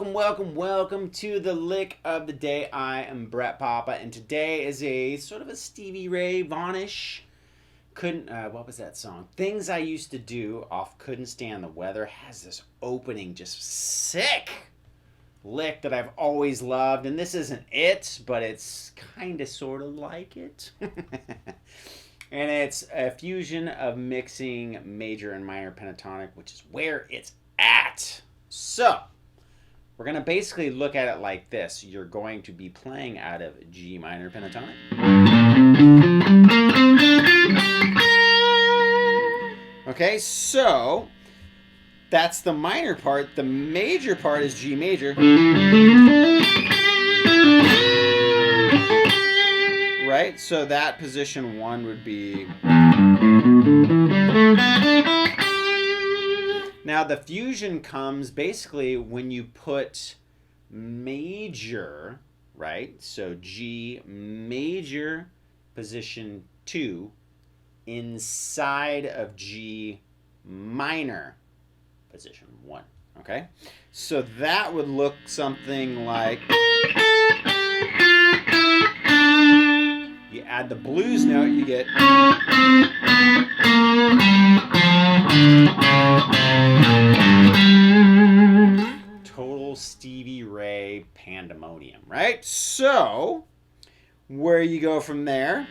welcome to the lick of the day. I am Brett Papa, and today is a sort of a Stevie Ray Vaughan-ish. What was that song? Things I Used to Do off Couldn't Stand the Weather has this opening just sick lick that I've always loved, and this isn't it, but it's kind of sort of like it. And it's a fusion of mixing major and minor pentatonic, which is where it's at. So, we're going to basically look at it like this. You're going to be playing out of G minor pentatonic. Okay, so that's the minor part. The major part is G major. Right? So that position 1 would be... Now the fusion comes basically when you put major, right? So G major position 2 inside of G minor position 1, okay? So that would look something like... You add the blues note, you get... Total Stevie Ray pandemonium, right? So, where you go from there...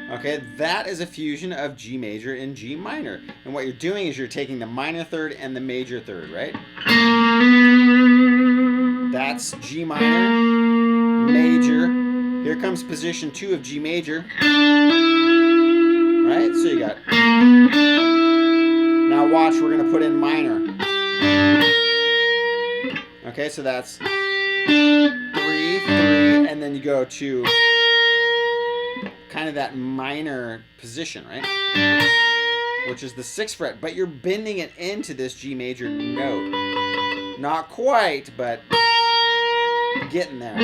Okay, that is a fusion of G major and G minor. And what you're doing is you're taking the minor third and the major third, right? That's G minor, major. Here comes position 2 of G major. Right? So you got... Now watch, we're going to put in minor. Okay, so that's 3, 3, and then you go to kind of that minor position, right? Which is the 6th fret, but you're bending it into this G major note. Not quite, but getting there.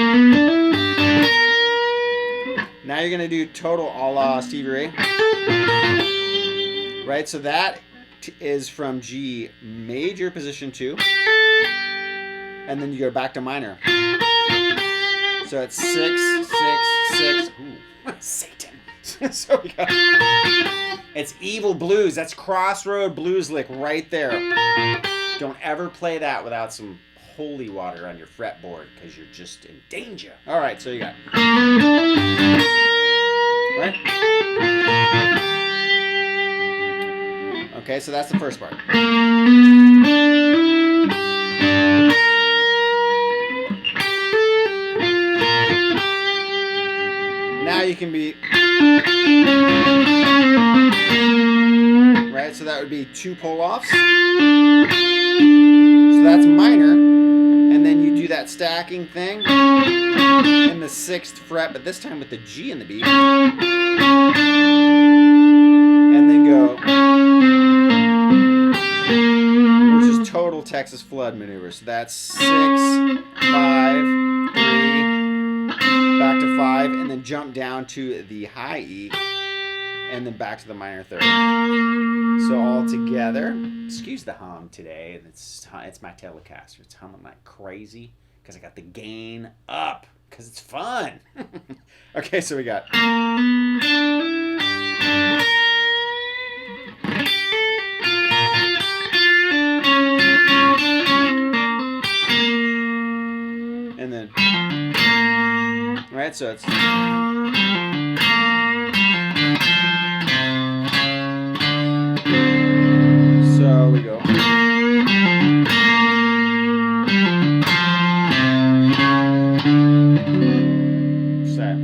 Now you're going to do total a la Stevie Ray. Right, so that is from G major position 2. And then you go back to minor. So it's 6, 6, 6. Ooh, Satan. So we got... It's evil blues. That's crossroad blues lick right there. Don't ever play that without some holy water on your fretboard, because you're just in danger. All right, so you got... Right? Okay, so that's the first part. Now you can be... Right, so that would be 2 pull-offs. So that's minor. And then you do that stacking thing in the 6th fret, but this time with the G in the beat. And then go... Which is total Texas flood maneuver. So that's 6, 5, 3... back to 5, and then jump down to the high E, and then back to the minor third. So all together, excuse the hum today, it's my Telecaster. It's humming like crazy because I got the gain up because it's fun. Okay, so we got... And then... Right, so it's... So we go... So I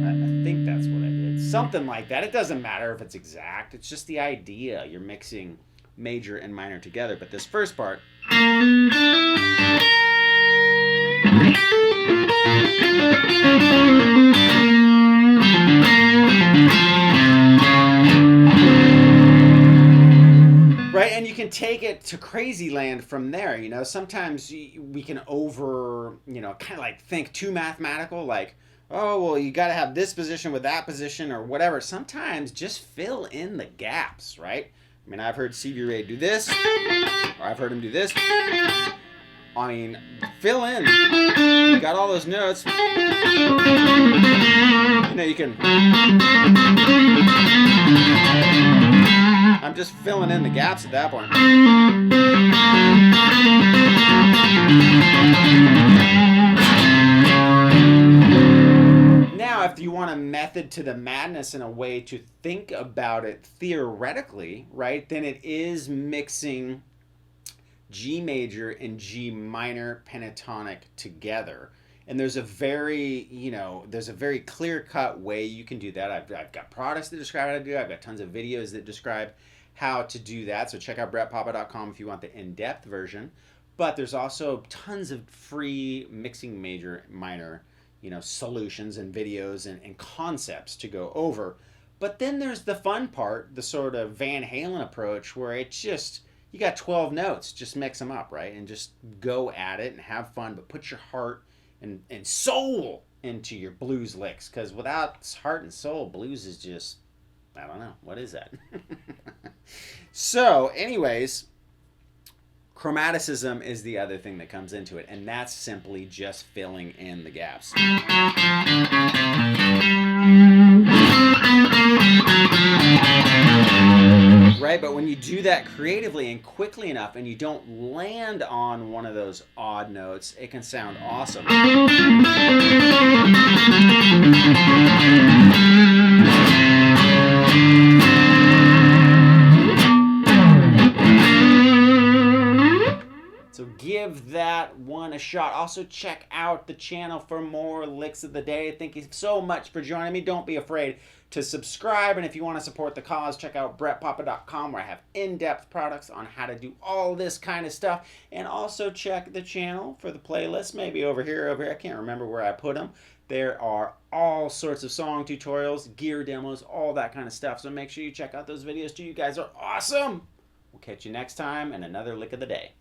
think that's what I did. Something like that. It doesn't matter if it's exact. It's just the idea. You're mixing major and minor together. But this first part... Right, and you can take it to crazy land from there, you know. Sometimes we can kind of like think too mathematical, like, oh, well, you got to have this position with that position or whatever. Sometimes just fill in the gaps, right? I mean, I've heard Stevie Ray do this, or I've heard him do this. I mean, fill in. You got all those notes. You know, you can. I'm just filling in the gaps at that point. Now, if you want a method to the madness and a way to think about it theoretically, right, then it is mixing G major and G minor pentatonic together. And there's a very, there's a very clear-cut way you can do that. I've got products that describe how to do it. I've got tons of videos that describe how to do that. So check out brettpapa.com if you want the in-depth version. But there's also tons of free mixing major, minor, solutions and videos and concepts to go over. But then there's the fun part, the sort of Van Halen approach, where it's just, you got 12 notes, just mix them up, right? And just go at it and have fun, but put your heart and soul into your blues licks, because without heart and soul, blues is just, I don't know, what is that? So anyways, chromaticism is the other thing that comes into it, and that's simply just filling in the gaps. Right, but when you do that creatively and quickly enough and you don't land on one of those odd notes, it can sound awesome. So give that one a shot. Also check out the channel for more licks of the day. Thank you so much for joining me. Don't be afraid to subscribe. And if you want to support the cause, check out brettpapa.com, where I have in-depth products on how to do all this kind of stuff. And also check the channel for the playlist, maybe over here. I can't remember where I put them. There are all sorts of song tutorials, gear demos, all that kind of stuff. So make sure you check out those videos too. You guys are awesome. We'll catch you next time in another lick of the day.